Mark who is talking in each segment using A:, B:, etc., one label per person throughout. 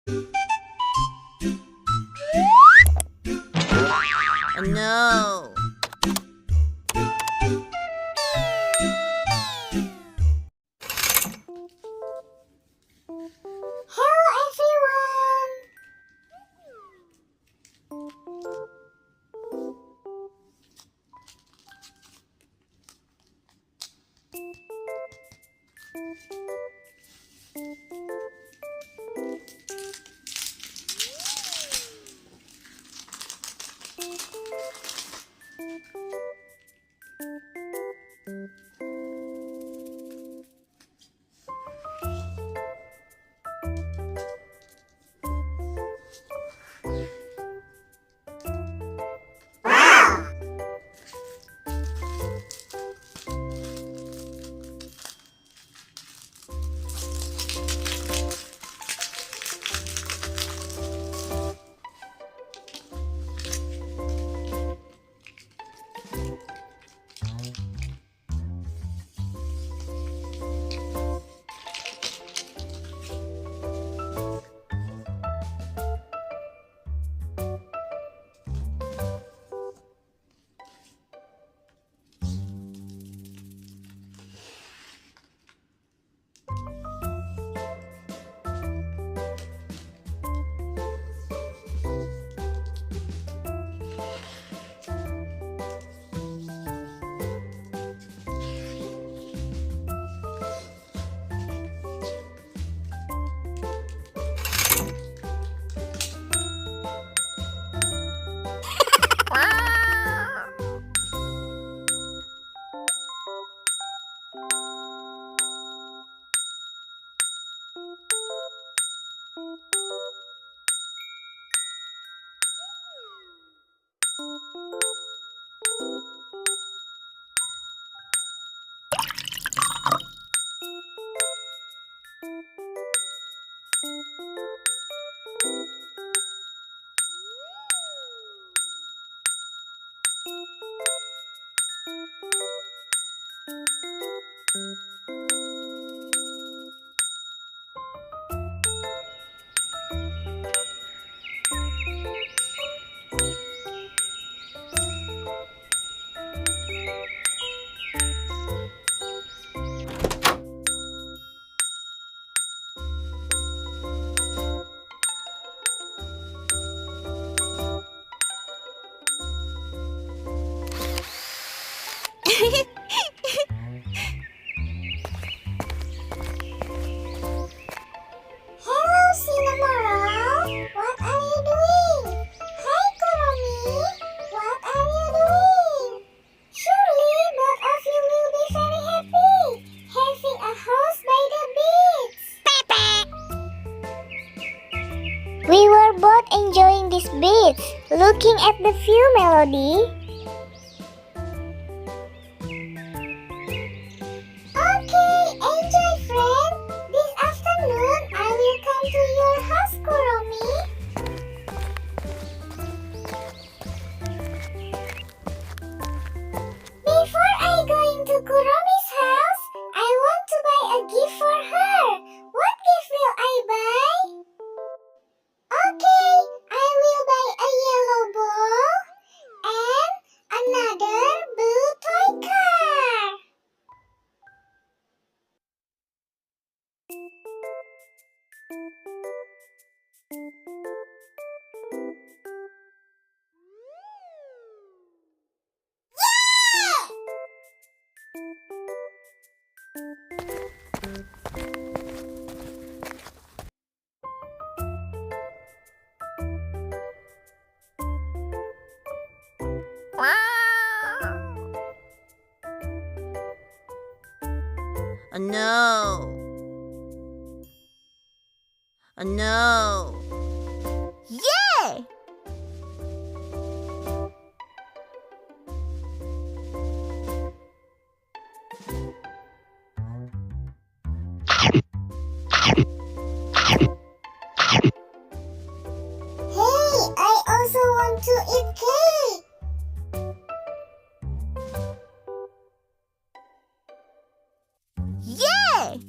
A: Oh no!
B: Hello everyone! Hello Cinnamoroll! What are you doing? Hi KUROMI! What are you doing? Surely both of you will be very happy having a house by the beach. We were both enjoying this beach, looking at the view, Melody. Okay, enjoy friend. This afternoon I will come to your house, KUROMI. Before I going to KUROMI's house, I want to buy a gift for her. What gift will I buy? Okay, I will buy a yellow ball and another blue toy car.
A: Oh no! Oh no! Yay!
B: Hey, I also want to eat cake.
A: Yay!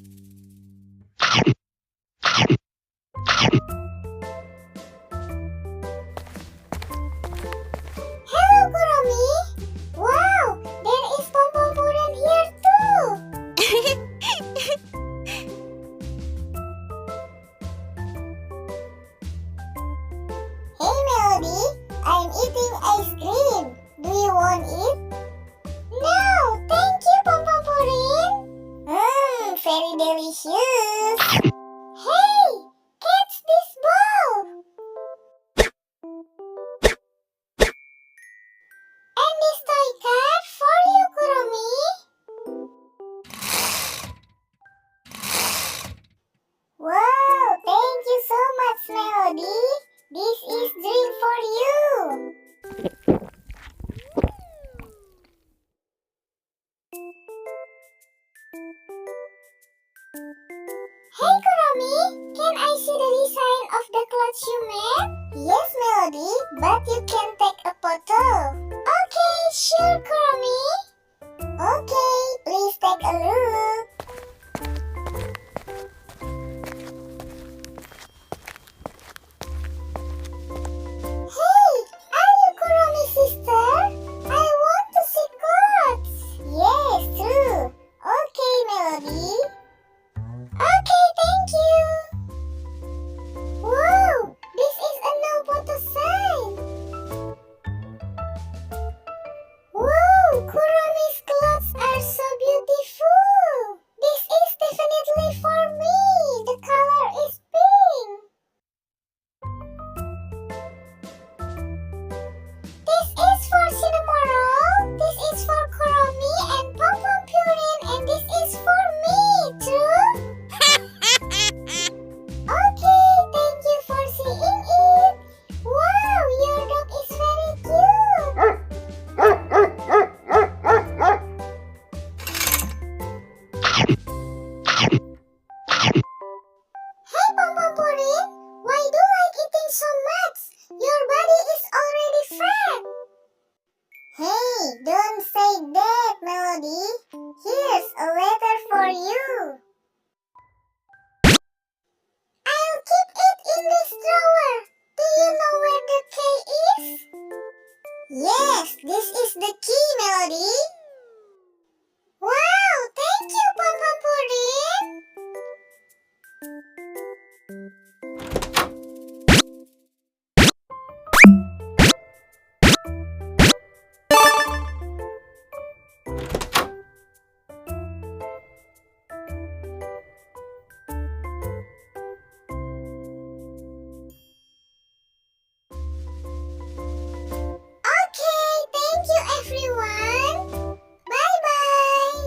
B: but you can take a photo. Okay, sure, Kuromi. Okay, please take a look. Hey, are you Kuromi's sister? I want to see goats. Yes, true. Okay, Melody. Okay, thank you. Wow, this is a no photo sign. Wow, Kuromi's clothes are so beautiful. This is definitely for me. The color is pink. This is for Cinnamoroll. This is for Kuromi and Pom Pom Purin, and this is for me too. Okay, thank you for seeing it. Wow, your dog is very cute. Hey Pom Pom Purin, why do you like eating so much? Your body is already fat. Hey, don't say that, Melody. Here's a letter for you. I'll keep it in this drawer. Do you know where the key is? Yes, this is the key, Melody. Wow, thank you, Pom Pom Purin. Okay, thank you, everyone. Bye bye.